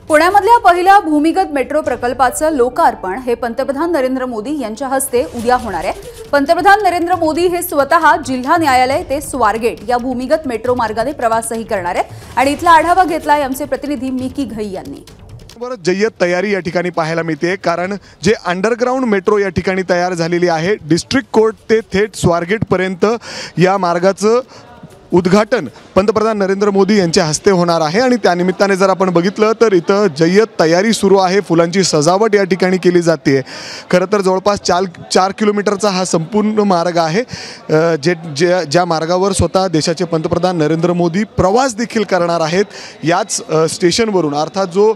पुण्यामधल्या पहिल्या भूमिगत मेट्रो प्रकल्पाचं लोकार्पण हे पंतप्रधान नरेंद्र मोदी यांच्या हस्ते उद्या होणार आहे। पंतप्रधान नरेंद्र मोदी हे स्वतः जिल्हा न्यायालय ते स्वारगेट या भूमिगत मेट्रो मार्गाने प्रवासही करणार आहेत आणि इथला आढावा घेतलाय आमचे प्रतिनिधी मिकी घई यांनी। जय्यत तयारी या ठिकाणी पाहायला मिळते, कारण जे अंडरग्राउंड मेट्रो या ठिकाणी तयार झालेली आहे, डिस्ट्रिक्ट कोर्ट ते थेट स्वारगेट पर्यंत या मार्गाचं उद्घाटन पंतप्रधान नरेंद्र मोदी यांच्या हस्ते होणार आहे। आणि त्यानिमित्ताने जर आपण बघितलं तर इथं जय्यत तयारी सुरू आहे, फुलांची सजावट या ठिकाणी केली जाते। खरं तर जवळपास 4 किलोमीटरचा हा संपूर्ण मार्ग आहे, ज्या मार्गावर स्वतः देशाचे पंतप्रधान नरेंद्र मोदी प्रवास देखील करणार आहेत। याच स्टेशनवरून, अर्थात जो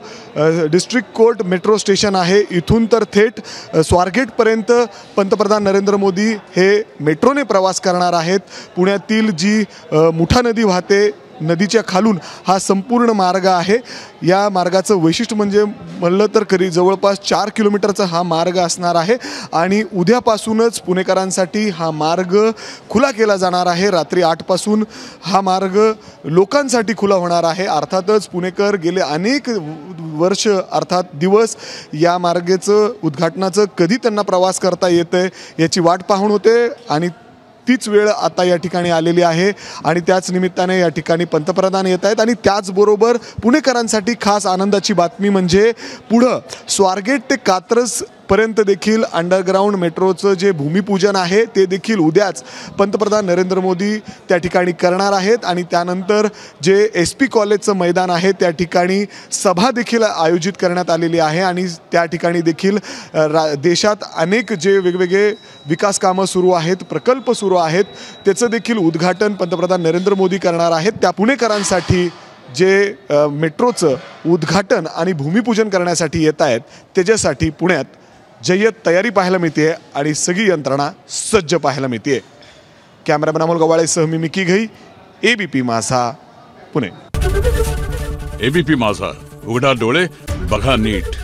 डिस्ट्रिक्ट कोर्ट मेट्रो स्टेशन आहे, इथून तर थेट स्वारगेटपर्यंत पंतप्रधान नरेंद्र मोदी हे मेट्रोने प्रवास करणार आहेत। पुण्यातील जी मुठा नदी वाहते, नदीच्या खालून हा संपूर्ण मार्ग आहे। या मार्गाचं वैशिष्ट्य म्हणजे म्हणलं तर खरी जवळपास 4 किलोमीटरचा हा मार्ग असणार आहे आणि उद्यापासूनच पुणेकरांसाठी हा मार्ग खुला केला जाणार आहे। रात्री 8 पासून हा मार्ग लोकांसाठी खुला होणार आहे। अर्थातच पुणेकर गेले अनेक वर्ष अर्थात दिवस या मार्गाचं उद्घाटनाचं कधी त्यांना प्रवास करता येतंय याची वाट पाहून होते आणि तीच वेळ आता या ठिकाणी आलेली आहे आणि त्याच निमित्ताने या ठिकाणी पंतप्रधान येत आहेत। आणि त्याचबरोबर पुणेकरांसाठी खास आनंदाची बातमी म्हणजे पुढं स्वारगेट ते कात्रज पर्यंत देखील अंडरग्राउंड मेट्रोचं जे भूमिपूजन आहे ते देखील उद्याच पंतप्रधान नरेंद्र मोदी त्या ठिकाणी करणार आहेत। आणि त्यानंतर जे SP कॉलेजचं मैदान आहे त्या ठिकाणी सभा देखील आयोजित करण्यात आलेली आहे आणि त्या ठिकाणी देखील देशात अनेक जे वेगवेगळे विकास कामं सुरू आहेत, प्रकल्प सुरू आहेत, त्याचं देखील उद्घाटन पंतप्रधान नरेंद्र मोदी करणार आहेत। त्या पुणेकरांसाठी जे मेट्रोचं उद्घाटन आणि भूमिपूजन करण्यासाठी येत आहेत त्याच्यासाठी पुण्यात जय्यत तयारी पाहायला मिळते आणि सगळी यंत्रणा सज्ज पाहायला मिळते। कॅमेरामॅन अमोल गवाळेसह मी मिकी घई, ABP माझा, पुणे। ABP माझा, उघडा डोळे बघा नीट।